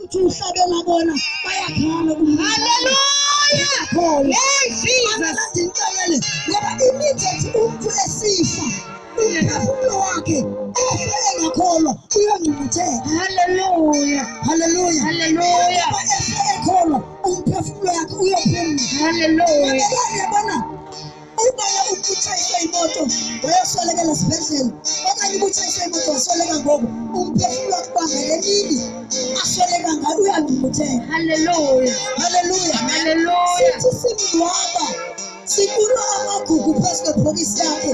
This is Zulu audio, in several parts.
uthi uhlabela bona bayakhala. Hallelujah. Hey Jesus. Ndincelele ngoba immediate umuntu esifa umphefumulo wakhe ofe engakholwa uyangcumutheka. Hallelujah. Hallelujah. Hallelujah. Ngoba ekholwa umphefumulo wakhe uyophumula. Hallelujah. Yabona ubaya ukutshayisa imoto wayoswelekela esibhedlela okanye ukutshayisa imoto wasweleka ngoku umphefumulo wakhe bangele nini asweleka ngayo uyangcumutheka. Hallelujah. Hallelujah. Hallelujah. Sithi simngcwaba sikula amagugu phezu kwebhokisi yakhe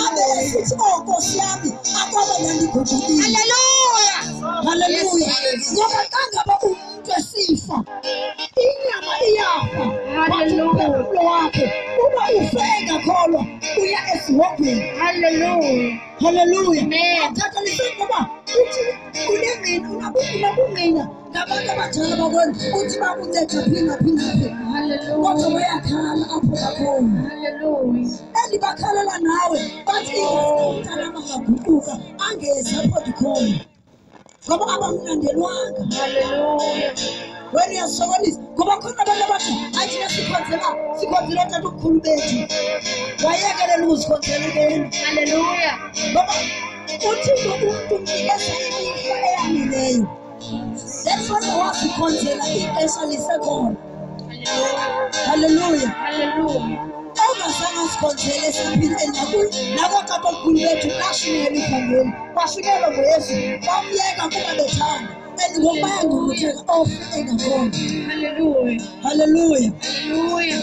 abe sithi Nkosi yami akwaba ngandiguqukile. Hallelujah. Hallelujah. Ngoba kangaba umuntu esifa inyama iyafa. Umphefumulo wakhe uba ufe engakholwa uya esihogweni. Hallelujah. Hallelujah. Amen. Athatha liseni ngoba uthi unengqina unabungqina ngabantu abadala bakwenza uthi bakunceda phinga. Kodwa bayakhala apho bakhona. Hallelujah. Endibakhalela nawe bathi umntana angaguquka angezi apho ndikhona ngoba abamnandelwanga. Hallelujah. Wena uyasokolisa ngoba khona abantu abathi athi sikhonzela tata ukhulu bethu wayekelela ukuzikhonzela kena. Hallelujah. Ngoba uThixo umuntu umnikeza imihla eyamileyo. That's why wasikhonzela ixesha lisekhona. Hallelujah. Hallelujah. Ongazange sikhonzele esaphile nakotata okhulu bethu kashinela ivangeli bashikelwa ngoYesu bamyeka kuba bethanda ngoba bayangcumutheka ofe engakhona. Hallelujah. Hallelujah. Hallelujah.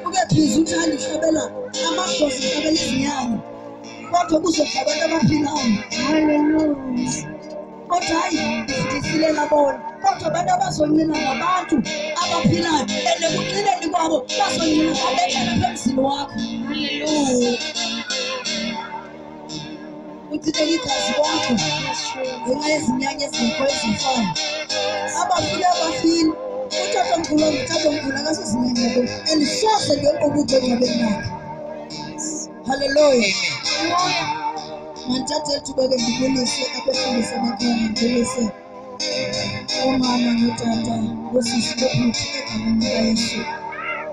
Ukephiza uthanda ihlabela amadlozi ihlabela izinyanya kodwa kuzofa abantu abaphilayo. Hallelujah. Kodwa hayi sisilela bona kodwa abantu abazonyina ngabantu abaphilayo kucineni kwabo bazonyina babethana emzini wakho. Hallelujah. Ucitele igazi kwakho ngenxa yezinyanya ezingekho ezifana abafile abafile utata mkhulu akasezinyanyako and soze ngenkqubude engcwabeni lakhe. Hallelujah. Mandithathe ithuba ke ndibulise abefundisi abakhona ndibulise omama notata ngosisi bobhuti egameni likaYesu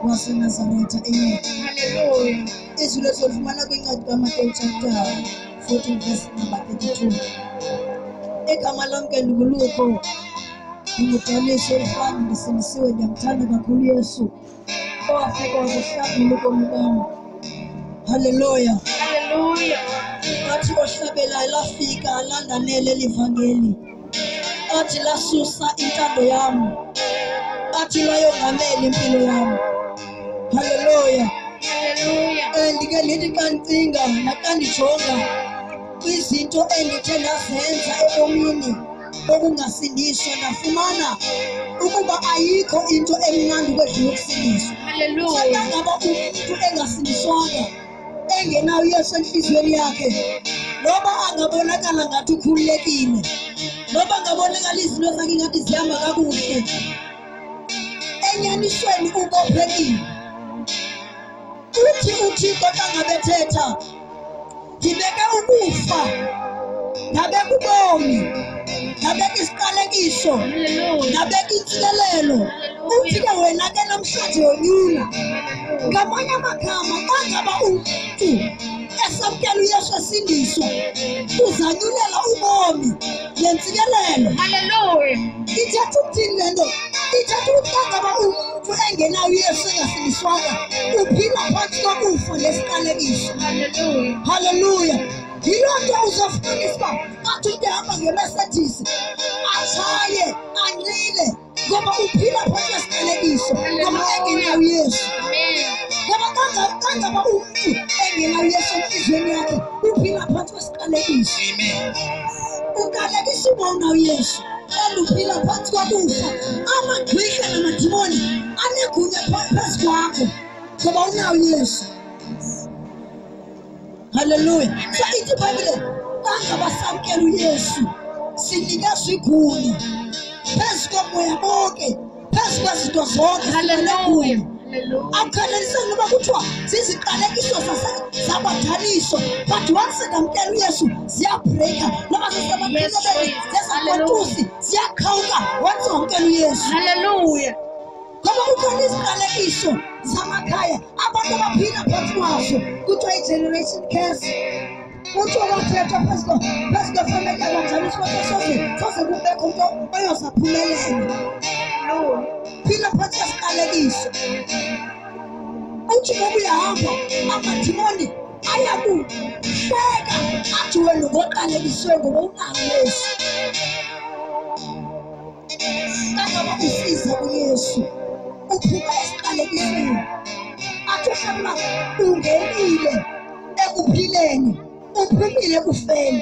waseNazaretha. Amen. Hallelujah. Izwi lesolifumana kwincwadi kaMateyu chapter 14 verse number 32. Egama lonke ndinguluko ndingudaniso olufana ndisindisiwe ndiyamthanda kakhulu Yesu owafika wazihlambula ubomi bam. Hallelujah. Hallelujah. Athi ohlabelayo lafika landanele livangeli athi lasusa intando yam athi layongamela impilo yam. Hallelujah. Hallelujah. Ndike ndithi xa ndicinga naxa ndijonga kwizinto endithe ndazenza ebomini okungasindiswa ndafumana ukuba ayikho into emnandi kwedlula ukusindiswa. Hallelujah. Ngaba umuntu engasindiswanga engenayo uYesu enhliziyweni yakhe noba angabonakala ngathi ukhululekile noba angabonakala izinto zakhe ngathi zihamba kakuhle enyanisweni ubophekile. Uthi uThixo xa ngabethetha ndibeke ukufa ndabeka ubomi ndabeka isiqalekiso ndabeka intsikelelo. Uthi ke wena ke namhlanje yonyula ngamanye amagama xa ngaba umntu esamkela uYesu esindiswa uzanyulela ubomi nentsikelelo. Hallelujah. Ithetha ukuthini le nto? Ithetha ukuthi xa ngaba umuntu engenayo uYesu engasindiswanga uphila phantsi kokufa lesiqalekiso. Hallelujah. Hallelujah. Yiloo nto uzofumanisa uba athi umntu ehamba ngeMercedes atshaye anqile ngoba uphila phantsi kwesiqalekiso ngoba engenayo uYesu. Ngoba kangaba umntu engenayo uYesu enhliziyweni yakhe uphila phantsi kwesiqalekiso. Uqalekisa uba unayo uYesu and uphila phantsi kokufa. Amagqwirha namadimoni anegunya phezu kwakho ngoba unayo uYesu. Hallelujah. So ithi iBhayibhile kangaba samkela uYesu sinikezwa igunya phezu komoya bonke phezu kwezinto zonke. Hallelujah. akukhathalise noba kuthiwa ziziqalekiso zabadaniso, but once ngamkela uYesu ziyabreaka, noba zisebaqhilebeni zezakontusi ziyakhawuka once wamkela uYesu. Hallelujah. Ngoba kukhona iziqalekiso zamakhaya abantu abaphila phansi kwazo, kuthiwa i-generation curse. Kuthiwa bathethwa phezu kwefamily yabanjani soze kubekho umntu oyozaphumelela. Phila phansi kwesiqalekiso. Uthi ngoba uyahamba amadimoni ayakuhleka athi wena ngoqalekiswe ngoba unayo Yesu. Kangaba usiza kuYesu uphuma esiqalekisweni, athi uhlala ungenile ekuphileni, uphumile kufeni.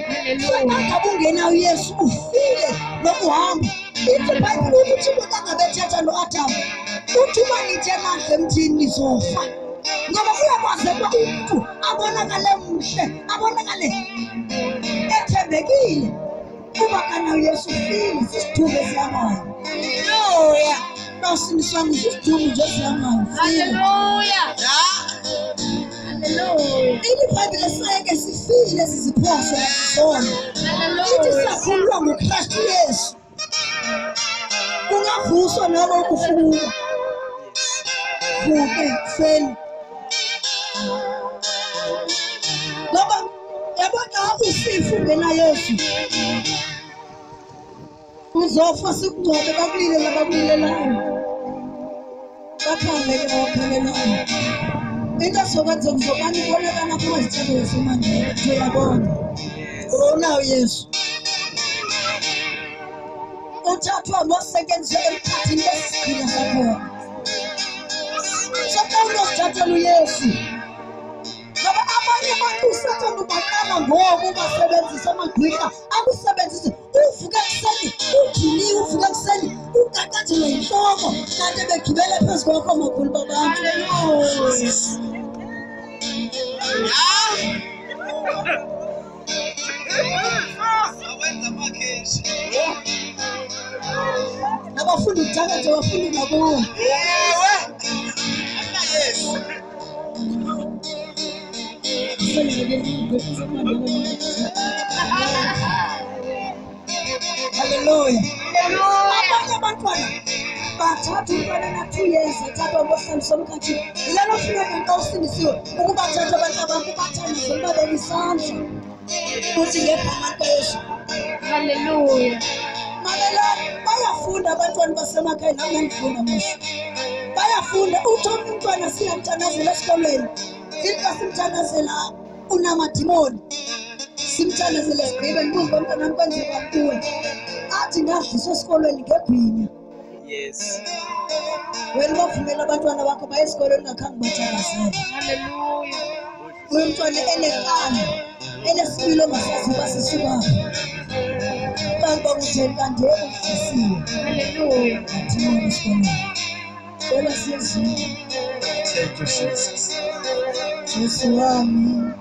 Kangaba ungena uYesu ufile nokuhamba. Ithi iBhayibheli ukuthi umuntu angabethetha no-Adamu uthi uma nithe nandle emthini nizofa, ngoba kuyakwazeka umuntu abonakale muhle, abonakale ethembekile, uma kana uYesu ufile. Sisithume siyamanzi. Haleluya. Nosindiswanga sisithume nje siyamanzi. Hallelujah. Hallelujah. iBhayibheli sayeke sifile siziphoso zona. Ithi sakhululwa nguKristu Yesu ungavuswa noma ukufuka fuke kufeni. Ngoba yabona usifu ngena Yesu uzofa sikugcobe bakulile nabakulilelayo bakhangele bakhalelayo. Into sokwenza kuzobani ibonakala kwezithandelo semandla uyabona unawo Yesu uthathwa ngosekenze emkhathini wesiphila sakhona. Sakawulo sithathela uYesu ngoba abanye abantu usathanda ubaqala ngoku ubasebenzisa amagqwirha akusebenzise uvuka ekuseni ujiliwe, uvuka ekuseni uqaqanjelwe yinhloko kanti begibele phezu kwakho amakhulu babantu. Abafunda ukujaka nje bafunda nakuwe. Hallelujah. Abanye abantwana bathatha umntwana na-2 years athathwa ngohlaliswa omkhathini. Yilelo fika ngento usindisiwe ukubathatha abantu abantu bathandaze babeke isandla uthi ngegama likaYesu. Hallelujah. Mamela bayafunda abantwana basemakhaya nami ngifunda manje. Bayafunda uthi umntwana siyamthandazela esikolweni. Sithi simthandazela unamadimoni. Simthandazela sigqibe ngibuza umntwana wami kwenzeka kuwe. Athi ngadliswa esikolweni ngebhinya. Yes. Wena bavumela abantwana bakho baye esikolweni ngakhange bathandazela. Hallelujah. Umntwana enenkani enesipilo ongasaziba sisukaphi. Kanti bakutheni kanje ufisiwe. Hallelujah. Madimoni esikolweni. Cela siyezini. Thank you, Jesus. Yesu wami,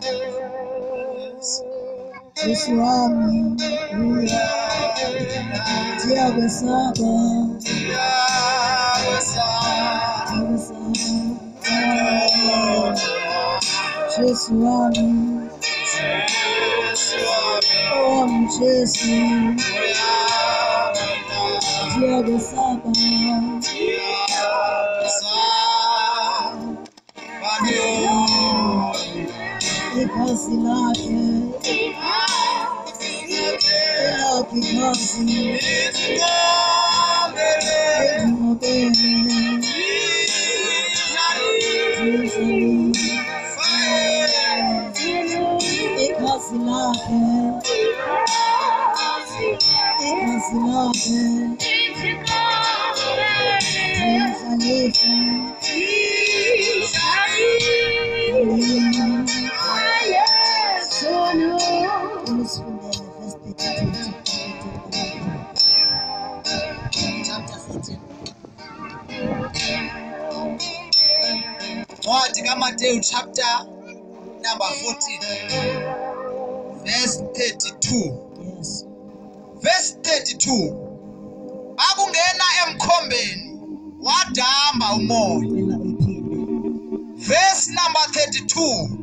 Yesu wami, ndiyakwesaba, Yesu wami, oh Yesu, ndiyakwesaba, ikhazi lakhe elakhe ikhazi elimobele ikhazi lakhe Ncwadi kaMateyu chapter number 14 verse 32. Yes. Verse 32. Akungena emkhombeni wadamba umoya. Ela iphile 32